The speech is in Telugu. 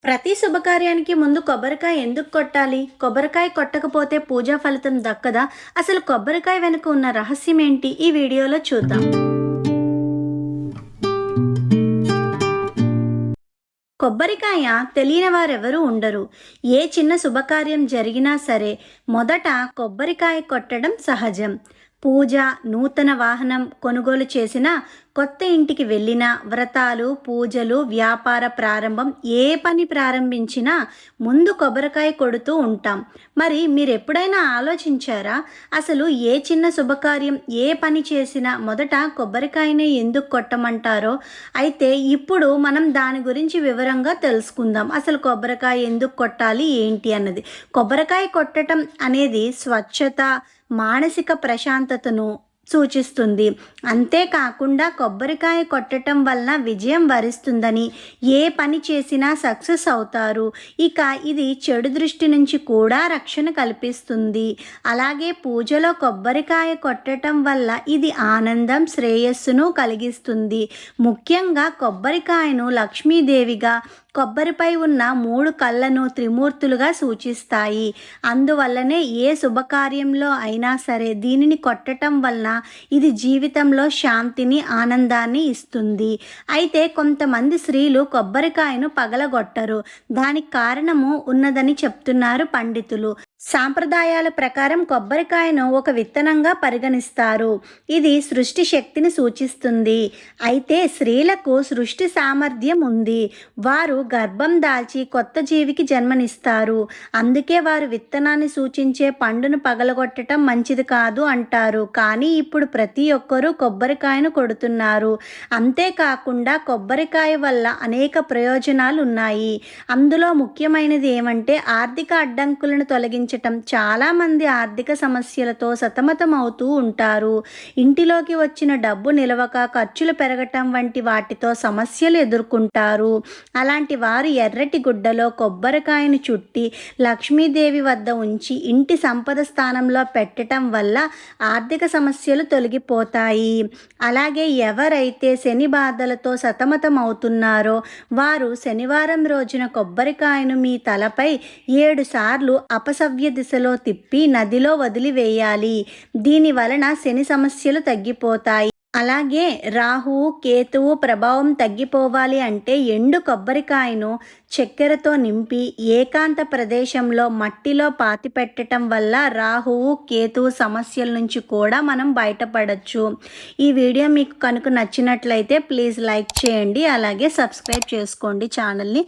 ప్రతి శుభకార్యానికి ముందు కొబ్బరికాయ ఎందుకు కొట్టాలి? కొబ్బరికాయ కొట్టకపోతే పూజా ఫలితం దక్కదా? అసలు కొబ్బరికాయ వెనుక ఉన్న రహస్యం ఏంటి? ఈ వీడియోలో చూద్దాం. కొబ్బరికాయ తెలియని వారెవరూ ఉండరు. ఏ చిన్న శుభకార్యం జరిగినా సరే మొదట కొబ్బరికాయ కొట్టడం సహజం. పూజ, నూతన వాహనం కొనుగోలు చేసిన, కొత్త ఇంటికి వెళ్ళిన, వ్రతాలు, పూజలు, వ్యాపార ప్రారంభం, ఏ పని ప్రారంభించినా ముందు కొబ్బరికాయ కొడుతూ ఉంటాం. మరి మీరు ఎప్పుడైనా ఆలోచించారా? అసలు ఏ చిన్న శుభకార్యం, ఏ పని చేసినా మొదట కొబ్బరికాయనే ఎందుకు కొట్టమంటారో? అయితే ఇప్పుడు మనం దాని గురించి వివరంగా తెలుసుకుందాం. అసలు కొబ్బరికాయ ఎందుకు కొట్టాలి, ఏంటి అన్నది. కొబ్బరికాయ కొట్టడం అనేది స్వచ్ఛత, మానసిక ప్రశాంతతను సూచిస్తుంది. అంతేకాకుండా కొబ్బరికాయ కొట్టడం వలన విజయం వరిస్తుందని, ఏ పని చేసినా సక్సెస్ అవుతారు. ఇక ఇది చెడు దృష్టి నుంచి కూడా రక్షణ కల్పిస్తుంది. అలాగే పూజలో కొబ్బరికాయ కొట్టడం వల్ల ఇది ఆనందం, శ్రేయస్సును కలిగిస్తుంది. ముఖ్యంగా కొబ్బరికాయను లక్ష్మీదేవిగా, కొబ్బరిపై ఉన్న 3 కళ్ళను త్రిమూర్తులుగా సూచిస్తాయి. అందువల్లనే ఏ శుభకార్యంలో అయినా సరే దీనిని కొట్టడం వలన ఇది జీవితంలో శాంతిని, ఆనందాన్ని ఇస్తుంది. అయితే కొంతమంది స్త్రీలు కొబ్బరికాయను పగలగొట్టరు. దానికి కారణము ఉన్నదని చెప్తున్నారు పండితులు. సాంప్రదాయాల ప్రకారం కొబ్బరికాయను ఒక విత్తనంగా పరిగణిస్తారు. ఇది సృష్టి శక్తిని సూచిస్తుంది. అయితే స్త్రీలకు సృష్టి సామర్థ్యం ఉంది. వారు గర్భం దాల్చి కొత్త జీవికి జన్మనిస్తారు. అందుకే వారు విత్తనాన్ని సూచించే పండును పగలగొట్టడం మంచిది కాదు అంటారు. కానీ ఇప్పుడు ప్రతి ఒక్కరూ కొబ్బరికాయను కొడుతున్నారు. అంతేకాకుండా కొబ్బరికాయ వల్ల అనేక ప్రయోజనాలు ఉన్నాయి. అందులో ముఖ్యమైనది ఏమంటే ఆర్థిక అడ్డంకులను తొలగించడం. చాలామంది ఆర్థిక సమస్యలతో సతమతమవుతూ ఉంటారు. ఇంటిలోకి వచ్చిన డబ్బు నిలవక, ఖర్చులు పెరగటం వంటి వాటితో సమస్యలు ఎదుర్కొంటారు. అలాంటి వారు ఎర్రటి గుడ్డలో కొబ్బరికాయను చుట్టి లక్ష్మీదేవి వద్ద ఉంచి ఇంటి సంపద స్థానంలో పెట్టడం వల్ల ఆర్థిక సమస్యలు తొలగిపోతాయి. అలాగే ఎవరైతే శని బాధలతో సతమతమవుతున్నారో వారు శనివారం రోజున కొబ్బరికాయను మీ తలపై 7 సార్లు అపసవ్య దిశలో తిప్పి నదిలో వదిలివేయాలి. దీని వలన శని సమస్యలు తగ్గిపోతాయి. అలాగే రాహువు, కేతువు ప్రభావం తగ్గిపోవాలి అంటే ఎండు కొబ్బరికాయను చక్కెరతో నింపి ఏకాంత ప్రదేశంలో మట్టిలో పాతిపెట్టడం వల్ల రాహువు, కేతువు సమస్యల నుంచి కూడా మనం బయటపడవచ్చు. ఈ వీడియో మీకు కనుక నచ్చినట్లయితే ప్లీజ్ లైక్ చేయండి. అలాగే సబ్స్క్రైబ్ చేసుకోండి ఛానల్ని.